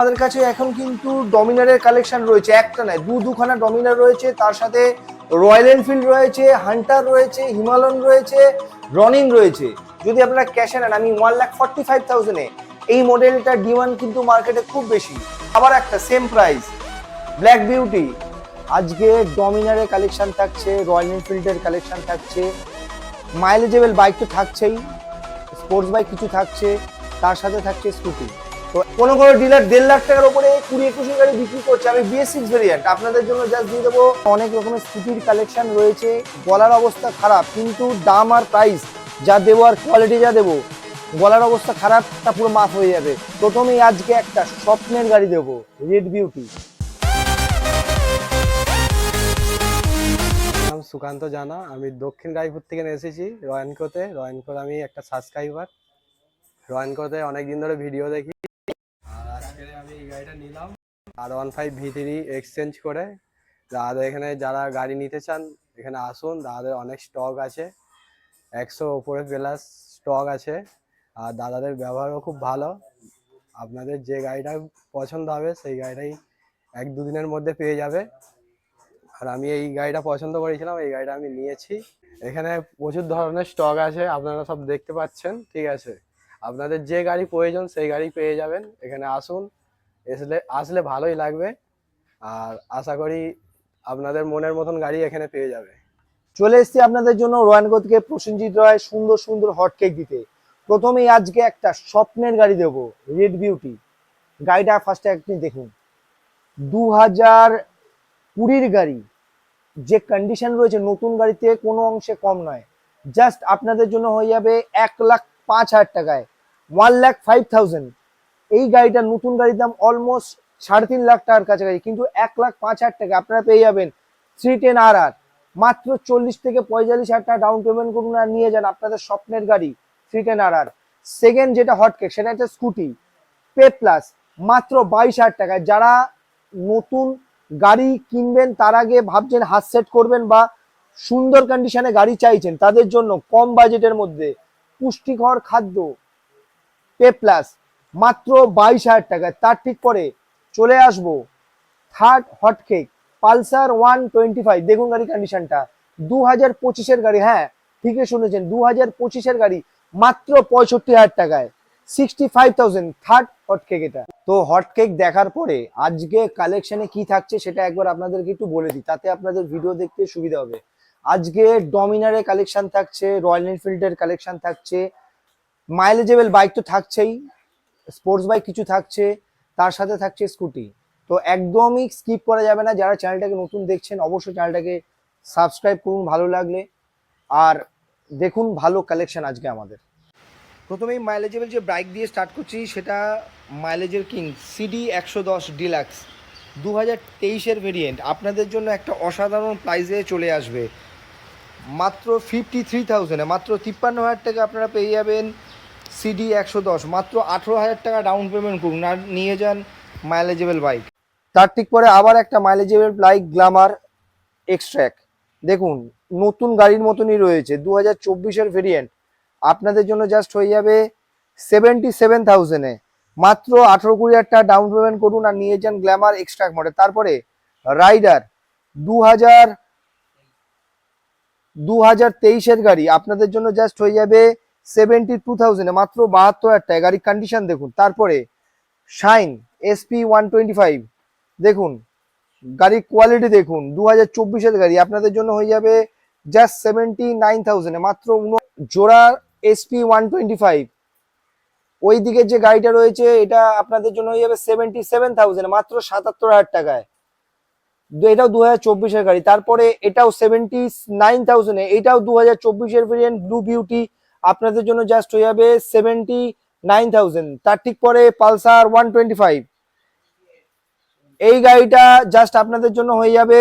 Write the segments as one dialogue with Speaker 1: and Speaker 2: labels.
Speaker 1: আমাদের কাছে এখন কিন্তু ডমিনারের কালেকশন রয়েছে, একটা নয় দুখানা ডমিনার রয়েছে, তার সাথে রয়্যাল এনফিল্ড রয়েছে, হান্টার রয়েছে, হিমালয়ন রয়েছে, রনিন রয়েছে। যদি আপনারা ক্যাশে নেন, আমি 1,45,000-এ এই মডেলটার ডিমান্ড কিন্তু মার্কেটে খুব বেশি। আবার একটা সেম প্রাইস ব্ল্যাক বিউটি। আজকে ডমিনারের কালেকশন থাকছে, রয়্যাল এনফিল্ডের কালেকশন থাকছে, মাইলেজেবল বাইক তো থাকছেই, স্পোর্টস বাইক কিছু থাকছে, তার সাথে থাকছে স্কুটি। তো কোনো ডিলার 1.5 লাখ টাকার উপরে 20-21 গাড়ি বিক্রি করছে। আমি BS6 ভেরিয়েন্ট আপনাদের জন্য জাস্ট দিয়ে দেবো। অনেক রকমের স্কুটির কালেকশন রয়েছে, গলার অবস্থা খারাপ, কিন্তু দাম আর প্রাইস যা দেবো আর কোয়ালিটি যা দেবো, গলার অবস্থা খারাপটা পুরো মাফ হয়ে যাবে। প্রথমেই আজকে একটা স্বপ্নের গাড়ি দেবো, রেড বিউটি।
Speaker 2: নাম সুকান্ত জানা, আমি দক্ষিণ রায়পুর থেকে এসেছি রয়্যানকোতে। রয়্যানকোর আমি একটা সাবস্ক্রাইবার, রয়্যানকোতে অনেকদিন ধরে ভিডিও দেখি। আর আজকে আমি এই গাড়িটা নিলাম R15 V3 এক্সচেঞ্জ করে। দাদাদের এখানে যারা গাড়ি নিতে চান এখানে আসুন, দাদাদের অনেক স্টক আছে, 100 ওপরে প্লাস স্টক আছে। আর দাদাদের ব্যবহারও খুব ভালো। আপনাদের যে গাড়িটা পছন্দ হবে সেই গাড়িটাই 1-2 দিনের মধ্যে পেয়ে যাবে। আর আমি এই গাড়িটা পছন্দ করেছিলাম, এই গাড়িটা আমি নিয়েছি। এখানে প্রচুর ধরনের স্টক আছে, আপনারা সব দেখতে পাচ্ছেন, ঠিক আছে। আপনাদের যে গাড়ি প্রয়োজন সেই গাড়ি পেয়ে যাবেন। এখানে আসুন, আসলে ভালোই লাগবে। আর আশা করি আপনাদের মনের মতন গাড়ি এখানে পেয়ে যাবে।
Speaker 1: চলে এসেছি আপনাদের জন্য রয়্যানকো থেকে প্রসেনজিৎ রায় সুন্দর সুন্দর হট কেক দিতে। প্রথমেই আজকে একটা স্বপ্নের গাড়ি দেবো, রেড বিউটি। গাড়িটা ফার্স্টে আপনি দেখুন, 2020 গাড়ি, যে কন্ডিশন রয়েছে নতুন গাড়িতে কোনো অংশে কম নয়। জাস্ট আপনাদের জন্য হয়ে যাবে 1,05,000 টাকায়, 1,05,000। এই গাড়িটা নতুন গাড়ির দাম অলমোস্ট 3.5 লাখ টাকার কাছাকাছি, কিন্তু 1,05,000 টাকা আপনারা পেয়ে যাবেন 310RR। মাত্র 40 থেকে 45,000 টাকা ডাউন পেমেন্ট করুন আর নিয়ে যান আপনাদের স্বপ্নের গাড়ি 310RR। সেকেন্ড যেটা হটকেক, সেটা একটা স্কুটি পে প্লাস, মাত্র 22,000 টাকায়। যারা নতুন গাড়ি কিনবেন তার আগে ভাবছেন হাত সেট করবেন বা সুন্দর কন্ডিশনে গাড়ি চাইছেন, তাদের জন্য কম বাজেটের মধ্যে পুষ্টিকর খাদ্য পে প্লাস মাত্র 22,000 টাকায়। তার ঠিক পরে চলে আসবো থার্ড হটকেক পালসার 125। দেখুন গাড়ি কন্ডিশনটা, 2025-এর গাড়ি। হ্যাঁ, ঠিকই শুনেছেন, 2025-এর গাড়ি, মাত্র 65,000 টাকায়, 65,000। থার্ড হটকেক এটা। তো হটকেক দেখার পরে আজকে কালেকশনে কি থাকছে সেটা একবার আপনাদেরকে একটু বলে দিই, তাতে আপনাদের ভিডিও দেখতে সুবিধা হবে। আজকে ডমিনারের কালেকশন থাকছে, রয়্যাল এনফিল্ডের কালেকশন থাকছে, মাইলেজেবল বাইক তো থাকছেই, স্পোর্টস বাইক কিছু থাকছে, তার সাথে থাকছে স্কুটি। তো একদমই স্কিপ করা যাবে না। যারা চ্যানেলটাকে নতুন দেখছেন অবশ্যই চ্যানেলটাকে সাবস্ক্রাইব করুন ভালো লাগলে, আর দেখুন ভালো কালেকশন আজকে আমাদের। প্রথমেই মাইলেজেবল যে বাইক দিয়ে স্টার্ট করছি, সেটা মাইলেজের কিং সিডি 110 ডিলাক্স 2023-এর ভেরিয়েন্ট। আপনাদের জন্য একটা অসাধারণ প্রাইসে চলে আসবে, মাত্র 53,000-এ, মাত্র 53,000 টাকা আপনারা পেয়ে যাবেন সিডি 110। মাত্র 18,000 টাকা ডাউন পেমেন্ট করুন আর নিয়ে যান মাইলেজেবল বাইক। তার ঠিক পরে আবার একটা মাইলেজেবল বাইক গ্ল্যামার এক্সট্র্যাক। দেখুন নতুন গাড়ির মতনই রয়েছে, 2024-এর ভেরিয়েন্ট। আপনাদের জন্য জাস্ট হয়ে যাবে 77,000-এ, মাত্র 18-20,000 টাকা ডাউন পেমেন্ট করুন আর নিয়ে যান গ্ল্যামার এক্সট্র্যাক মডেল। তারপরে রাইডার 2023-এর গাড়ি, আপনাদের জন্য জাস্ট হয়ে যাবে 72,000-এ, মাত্র 72,000 টাকা। গাড়ির কন্ডিশন দেখুন। তারপরে শাইন SP 125, দেখুন গাড়ির কোয়ালিটি দেখুন, 2024-এর গাড়ি, আপনাদের জন্য হয়ে যাবে জাস্ট 79,000-এ, মাত্র জোড়া SP 125। ওই দিকে যে গাড়িটা রয়েছে এটা আপনাদের জন্য হয়ে যাবে 77,000-এ, মাত্র 77,000 টাকায়। এটাও 2024-এর গাড়ি। তারপরে এটাও 79,000-এ, এটাও 2024-এর ভেরিয়েন্ট ব্লু বিউটি, আপনাদের জন্য জাস্ট হয়ে যাবে 79,000। তার ঠিক পরে পালসার 125, এই গাড়িটা জাস্ট আপনাদের জন্য হয়ে যাবে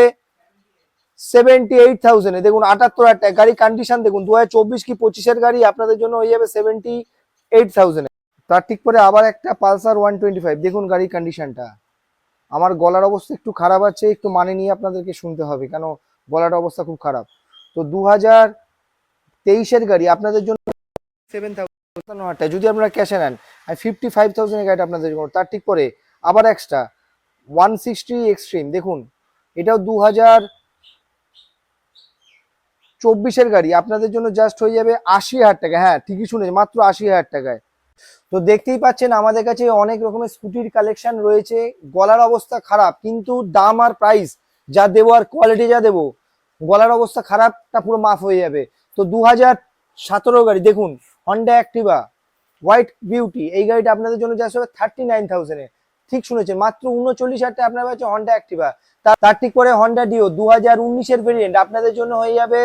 Speaker 1: 78,000-এ। দেখুন 78,000 টাকা। গাড়ি কন্ডিশন দেখুন, 2024 কি 25-এর গাড়ি, আপনাদের জন্য হয়ে যাবে 78,000-এ। তার ঠিক পরে আবার একটা পালসার 125, দেখুন গাড়ির কন্ডিশনটা। আমার গলার অবস্থা একটু খারাপ আছে, একটু মানে নিয়ে আপনাদেরকে শুনতে হবে, কেন গলার অবস্থা খুব খারাপ। তো 2023-এর গাড়ি, আপনাদের জন্য 7,000 টাকা। যদি আপনারা ক্যাশে নেন, 55,000-এর গাড়িটা আপনাদের জন্য। তার ঠিক পরে আবার এক্সট্রা 160 এক্সট্রিম দেখুন, এটাও 2024 গাড়ি, আপনাদের জন্য জাস্ট হয়ে যাবে 80,000 টাকা। হ্যাঁ ঠিকই শুনেছেন, মাত্র 80,000 টাকায়। তো দেখতেই পাচ্ছেন আমাদের কাছে অনেক রকমের স্কুটির কালেকশন রয়েছে। গলার অবস্থা খারাপ, কিন্তু দাম আর প্রাইস যা দেবো আর কোয়ালিটি যা দেবো, গলার অবস্থা খারাপটা পুরো মাফ হয়ে যাবে। তো 2017 গাড়ি দেখুন, হন্ডা অ্যাক্টিভা হোয়াইট বিউটি, এই গাড়িটা আপনাদের জন্য জাস্ট হবে 39,000 এ। ঠিক শুনেছেন, মাত্র 39,000 টাকা আপনার কাছে হন্ডা অ্যাক্টিভা। তার ঠিক পরে হন্ডা ডিও 2019-এর ভেরিয়েন্ট আপনাদের জন্য হয়ে যাবে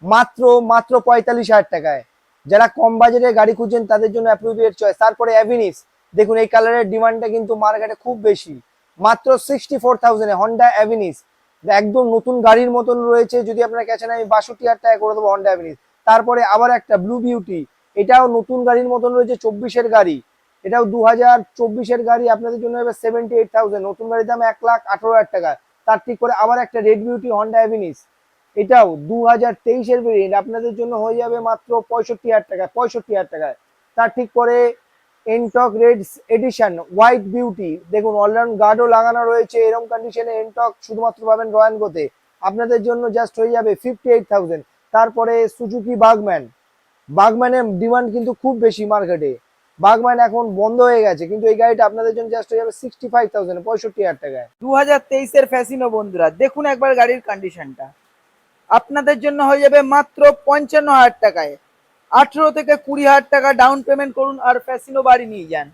Speaker 1: মাত্র মাত্র 45,000 টাকায়। যারা কম বাজেটের গাড়ি খুঁজছেন তাদের জন্য অ্যাপ্রোপ্রিয়েট চয়েস। তারপরে অ্যাভিনিস দেখুন, এই কালারের ডিমান্ডটা কিন্তু মার্কেটে খুব বেশি, মাত্র 64,000 এ হন্ডা অ্যাভিনিস, একদম নতুন গাড়ির মতন রয়েছে। যদি আপনারা ক্যাশ নেন আমি 62,000 টাকা করে দেবো হন্ডা অ্যাভিনিস। তারপরে আবার একটা ব্লু বিউটি, এটাও নতুন গাড়ির মতন রয়েছে, 24-এর গাড়ি, এটাও 2024-এর গাড়ি, আপনাদের জন্য হবে 78,000, নতুন গাড়ির দাম 1,18,000 টাকা। তার ঠিক করে আবার একটা রেড বিউটি হন্ডা অ্যাভিনিস, এটাও 2023-এর ভেরিয়েন্ট, আপনাদের জন্য হয়ে যাবে মাত্র 65,000 টাকা, 65,000 টাকায়। তার ঠিক পরে Ntorq red addition white beauty, দেখুন অলরাউন্ড গার্ডও লাগানো রয়েছে। এরকম কন্ডিশনে এনটক শুধুমাত্র পাবেন রয়্যাল গোতে, আপনাদের জন্য জাস্ট হয়ে যাবে 58,000। তারপরে সুজুকি বাগম্যান, বাগম্যানের ডিমান্ড কিন্তু খুব বেশি মার্কেটে, বাগম্যান এখন বন্ধ হয়ে গেছে, কিন্তু এই গাড়িটা আপনাদের জন্য জাস্ট হয়ে যাবে 65,000, 65,000 টাকায়।
Speaker 3: 2023-এর ফ্যাসিনো বন্ধুরা, দেখুন একবার গাড়ির কন্ডিশনটা, আপনাদের জন্য হয়ে যাবে মাত্র 55,000 টাকায়। 18 থেকে 20,000 টাকা ডাউন পেমেন্ট করুন আর ফ্যাসিনো বাড়ি নিয়ে যান।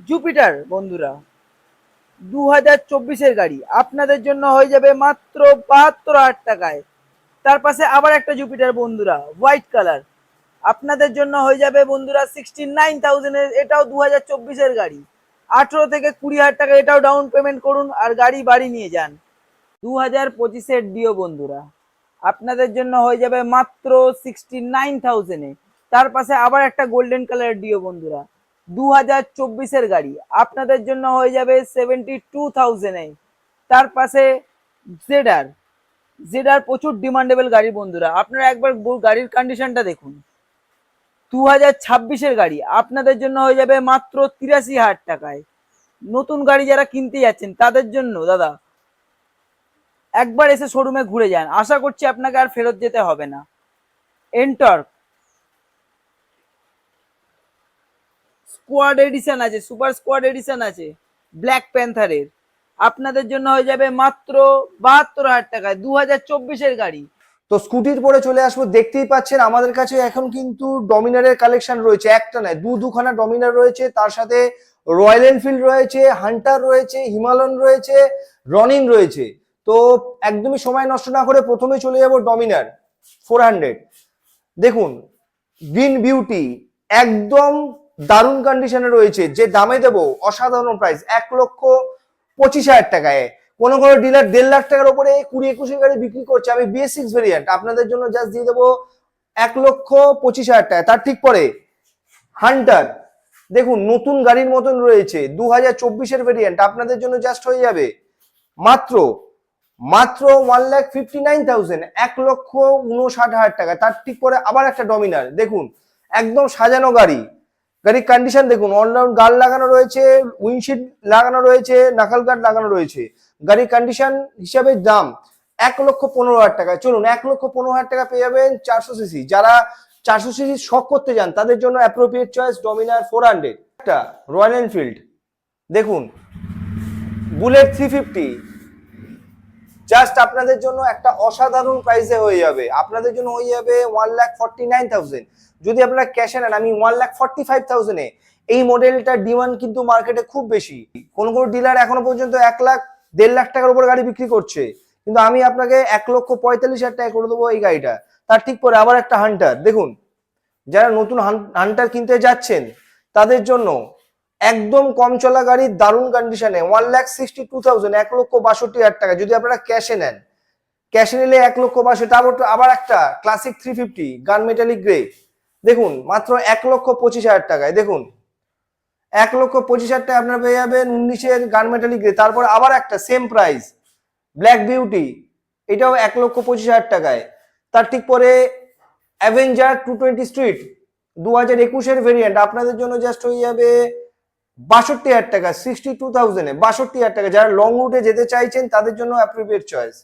Speaker 3: জুপিটার বন্ধুরা 2024-এর গাড়ি, আপনাদের জন্য হয়ে যাবে মাত্র 72,000 টাকায়। তার পাশে আবার একটা জুপিটার বন্ধুরা হোয়াইট কালার, আপনাদের জন্য হয়ে যাবে বন্ধুরা 69,000 এর, এটাও 2024-এর গাড়ি। 18 থেকে 20,000 টাকা এটাও ডাউন পেমেন্ট করুন আর গাড়ি বাড়ি নিয়ে যান। 2025-এর ডিও বন্ধুরা, আপনাদের জন্য হয়ে যাবে মাত্র 69,000 এ। তার পাশে আবার একটা গোল্ডেন কালারের ডিও বন্ধুরা, 2024-এর গাড়ি, আপনাদের জন্য হয়ে যাবে 72,000 এ। তার পাশে জেডার, জেডার প্রচুর ডিমান্ডেবল গাড়ি বন্ধুরা, আপনারা একবার গাড়ির কন্ডিশনটা দেখুন। 2026-এর গাড়ি, আপনাদের জন্য হয়ে যাবে মাত্র 83,000 টাকায়। নতুন গাড়ি যারা কিনতে যাচ্ছেন তাদের জন্য দাদা একবার এসে শোরুমে ঘুরে যান, আশা করছি আপনাকে আর ফেরত যেতে হবে না। এন্টর্ক স্কোয়াড এডিশন আছে, সুপার স্কোয়াড এডিশন আছে ব্ল্যাক প্যান্থারের, আপনাদের জন্য হয়ে যাবে মাত্র 72,000 টাকায়। 2024-এর গাড়ি।
Speaker 1: তো স্কুটির পরে চলে আসবো, দেখতেই পাচ্ছেন আমাদের কাছে এখন কিন্তু ডমিনারের কালেকশন রয়েছে, একটা নয় দুখানা ডমিনার রয়েছে, তার সাথে রয়্যাল এনফিল্ড রয়েছে, হান্টার রয়েছে, হিমালয়ন রয়েছে, রনিন রয়েছে। তো একদমই সময় নষ্ট না করে প্রথমে চলে যাব ডমিনার 400। দেখুন গ্রিন বিউটি একদম দারুণ কন্ডিশনে রয়েছে, যে দামে দেবো অসাধারণ প্রাইস, 1,25,000 টাকায়। কোনো কোনো ডিলার 1.5 লাখ টাকার উপরে 20-21 গাড়ি বিক্রি করছে, আমি BS6 ভেরিয়েন্ট আপনাদের জন্য জাস্ট দিয়ে দেবো 1,25,000 টাকা। তার ঠিক পরে হান্টার, দেখুন নতুন গাড়ির মতন রয়েছে, 2024-এর ভেরিয়েন্ট, আপনাদের জন্য জাস্ট হয়ে যাবে মাত্র মাত্র 1,59,000, 1,59,000 টাকা। তার ঠিক পরে আবার একটা ডমিনার, দেখুন একদম সাজানো গাড়ি, গাড়ির কন্ডিশন দেখুন, অলরাউন্ড গার্ড লাগানো রয়েছে, উইন্ডশিল্ড লাগানো রয়েছে, নাকাল গার্ড লাগানো রয়েছে। গাড়ির কন্ডিশন হিসাবে দাম 1,15,000 টাকা। চলুন 1,15,000 টাকা পেয়ে যাবেন 400 সিসি। যারা 400 সিসি শখ করতে যান তাদের জন্য অ্যাপ্রোপ্রিয়েট চয়েস ডমিনার 400। একটা রয়্যাল এনফিল্ড দেখুন বুলেট 350, জাস্ট আপনাদের জন্য একটা অসাধারণ প্রাইসে হয়ে যাবে, আপনাদের জন্য হয়ে যাবে 1,49,000। যদি আপনারা ক্যাশে নেন আমি 1,45,000 এ। এই মডেলটার ডিমান্ড কিন্তু মার্কেটে খুব বেশি, কোন কোন ডিলার এখনো পর্যন্ত 1 লাখ 1.5 লাখ টাকার উপর গাড়ি বিক্রি করছে, কিন্তু আমি আপনাকে 1,45,000 টাকা করে দেবো এই গাড়িটা। তার ঠিক পরে আবার একটা হান্টার, দেখুন যারা নতুন হান্টার কিনতে যাচ্ছেন তাদের জন্য একদম কম চলা গাড়ি দারুণ কন্ডিশনে 1,62,000, 1,62,000 টাকা। যদি আপনারা ক্যাশে নেন, ক্যাশে নিলে 1,62,000। তারপর আবার একটা ক্লাসিক 350 গান মেটালিক গ্রে, দেখুন মাত্র 1,25,000 টাকায়। দেখুন 1,25,000 টাকা আপনারা পেয়ে যাবেন 19-এর গান মেটালিক গ্রে। তারপর আবার একটা সেম প্রাইস ব্ল্যাক বিউটি, এটাও 1,25,000 টাকায়। তার ঠিক পরে অ্যাভেঞ্জার 220 স্ট্রিট 2021-এর ভেরিয়েন্ট, আপনাদের জন্য জাস্ট হয়ে যাবে 62,000 টাকা, 62,000 এ 62,000 টাকা। যারা লং রুটে যেতে চাইছেন তাদের জন্য অ্যাপ্রোপ্রিয়েট চয়েস।